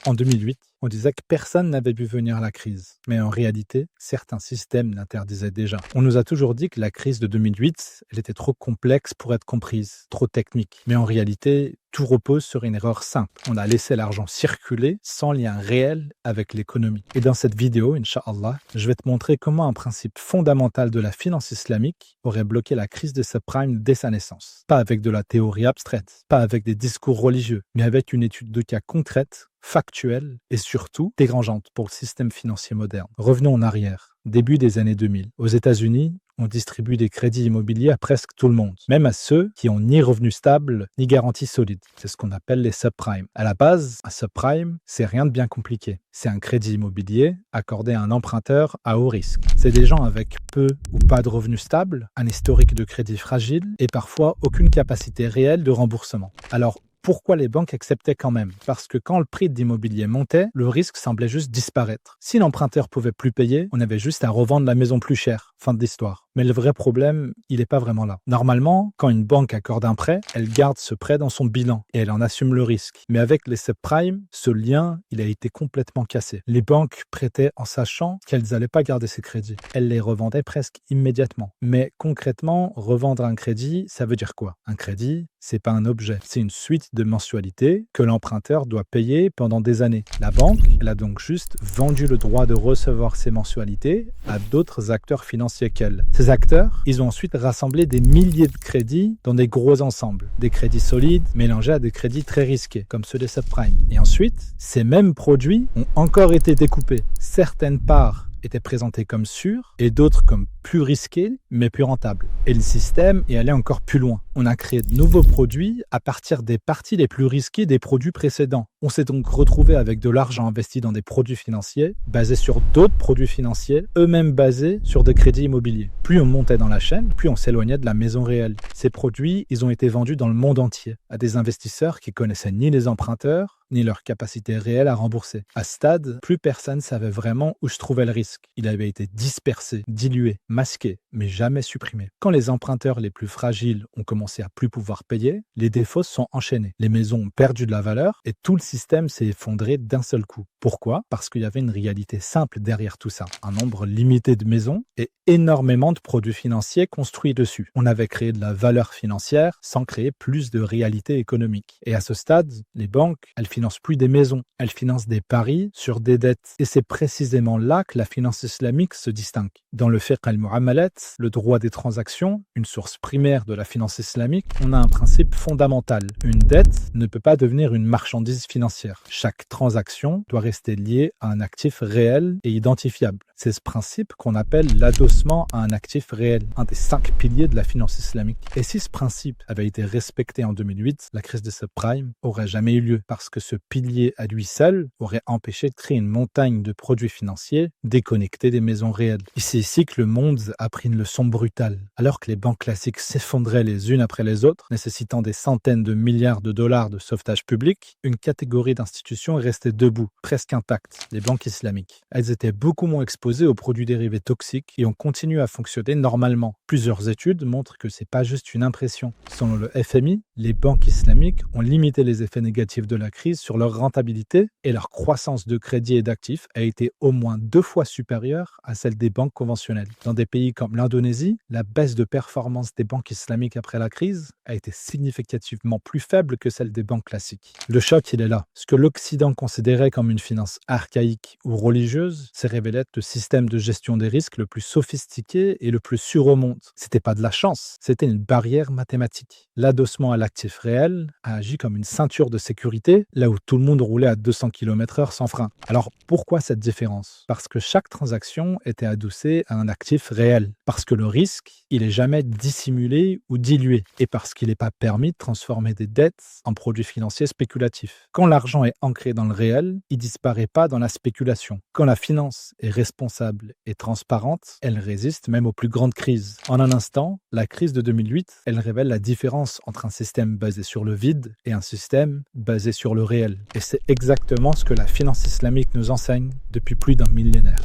En 2008, on disait que personne n'avait vu venir la crise. Mais en réalité, certains systèmes l'interdisaient déjà. On nous a toujours dit que la crise de 2008, elle était trop complexe pour être comprise, trop technique. Mais en réalité, tout repose sur une erreur simple. On a laissé l'argent circuler sans lien réel avec l'économie. Et dans cette vidéo, Inch'Allah, je vais te montrer comment un principe fondamental de la finance islamique aurait bloqué la crise des subprimes dès sa naissance. Pas avec de la théorie abstraite, pas avec des discours religieux, mais avec une étude de cas concrète, factuelle et surtout dérangeante pour le système financier moderne. Revenons en arrière, début des années 2000. Aux États-Unis, on distribue des crédits immobiliers à presque tout le monde, même à ceux qui n'ont ni revenus stables ni garantie solide. C'est ce qu'on appelle les subprimes. À la base, un subprime, c'est rien de bien compliqué. C'est un crédit immobilier accordé à un emprunteur à haut risque. C'est des gens avec peu ou pas de revenus stables, un historique de crédit fragile et parfois aucune capacité réelle de remboursement. Alors, pourquoi les banques acceptaient quand même? Parce que quand le prix de l'immobilier montait, le risque semblait juste disparaître. Si l'emprunteur pouvait plus payer, on avait juste à revendre la maison plus cher. Fin de l'histoire. Mais le vrai problème, il n'est pas vraiment là. Normalement, quand une banque accorde un prêt, elle garde ce prêt dans son bilan et elle en assume le risque. Mais avec les subprimes, ce lien, il a été complètement cassé. Les banques prêtaient en sachant qu'elles n'allaient pas garder ces crédits. Elles les revendaient presque immédiatement. Mais concrètement, revendre un crédit, ça veut dire quoi? Un crédit, c'est pas un objet, c'est une suite de mensualités que l'emprunteur doit payer pendant des années. La banque, elle a donc juste vendu le droit de recevoir ces mensualités à d'autres acteurs financiers qu'elle. Ces acteurs, ils ont ensuite rassemblé des milliers de crédits dans des gros ensembles. Des crédits solides mélangés à des crédits très risqués, comme ceux des subprimes. Et ensuite, ces mêmes produits ont encore été découpés. Certaines parts étaient présentées comme sûres et d'autres comme plus risquées mais plus rentables. Et le système est allé encore plus loin. On a créé de nouveaux produits à partir des parties les plus risquées des produits précédents. On s'est donc retrouvé avec de l'argent investi dans des produits financiers basés sur d'autres produits financiers, eux-mêmes basés sur des crédits immobiliers. Plus on montait dans la chaîne, plus on s'éloignait de la maison réelle. Ces produits, ils ont été vendus dans le monde entier à des investisseurs qui connaissaient ni les emprunteurs, ni leur capacité réelle à rembourser. À ce stade, plus personne savait vraiment où se trouvait le risque. Il avait été dispersé, dilué, masqué, mais jamais supprimé. Quand les emprunteurs les plus fragiles ont commencé à plus pouvoir payer, les défauts se sont enchaînés. Les maisons ont perdu de la valeur et tout le système s'est effondré d'un seul coup. Pourquoi? Parce qu'il y avait une réalité simple derrière tout ça. Un nombre limité de maisons et énormément de produits financiers construits dessus. On avait créé de la valeur financière sans créer plus de réalité économique. Et à ce stade, les banques, elles financent plus des maisons, elles financent des paris sur des dettes. Et c'est précisément là que la finance islamique se distingue. Dans le fiqh al-mu'amalat, le droit des transactions, une source primaire de la finance islamique, on a un principe fondamental. Une dette ne peut pas devenir une marchandise financière. Chaque transaction doit rester liée à un actif réel et identifiable. C'est ce principe qu'on appelle l'adossement à un actif réel, un des 5 piliers de la finance islamique. Et si ce principe avait été respecté en 2008, la crise des subprimes aurait jamais eu lieu, parce que ce pilier à lui seul aurait empêché de créer une montagne de produits financiers déconnectés des maisons réelles. Et c'est ici que le monde a pris une leçon brutale. Alors que les banques classiques s'effondraient les unes après les autres, nécessitant des centaines de milliards de dollars de sauvetage public, une catégorie d'institutions est restée debout, presque intacte, les banques islamiques. Elles étaient beaucoup moins exposées aux produits dérivés toxiques et ont continué à fonctionner normalement. Plusieurs études montrent que c'est pas juste une impression. Selon le FMI, les banques islamiques ont limité les effets négatifs de la crise sur leur rentabilité et leur croissance de crédit et d'actifs a été au moins 2 fois supérieure à celle des banques conventionnelles. Dans des pays comme l'Indonésie, la baisse de performance des banques islamiques après la crise a été significativement plus faible que celle des banques classiques. Le choc, il est là. Ce que l'Occident considérait comme une finance archaïque ou religieuse s'est révélé être le système de gestion des risques le plus sophistiqué et le plus sûr au monde. C'était pas de la chance, c'était une barrière mathématique. L'adossement à l'actif réel a agi comme une ceinture de sécurité, là où tout le monde roulait à 200 km/h sans frein. Alors pourquoi cette différence? Parce que chaque transaction était adossée à un actif réel. Parce que le risque, il est jamais dissimulé ou dilué. Et parce qu'il n'est pas permis de transformer des dettes en produits financiers spéculatifs. Quand l'argent est ancré dans le réel, il disparaît pas dans la spéculation. Quand la finance est responsable et transparente, elle résiste même aux plus grandes crises. En un instant, la crise de 2008, elle révèle la différence entre un système basé sur le vide et un système basé sur le réel. Et c'est exactement ce que la finance islamique nous enseigne depuis plus d'un millénaire.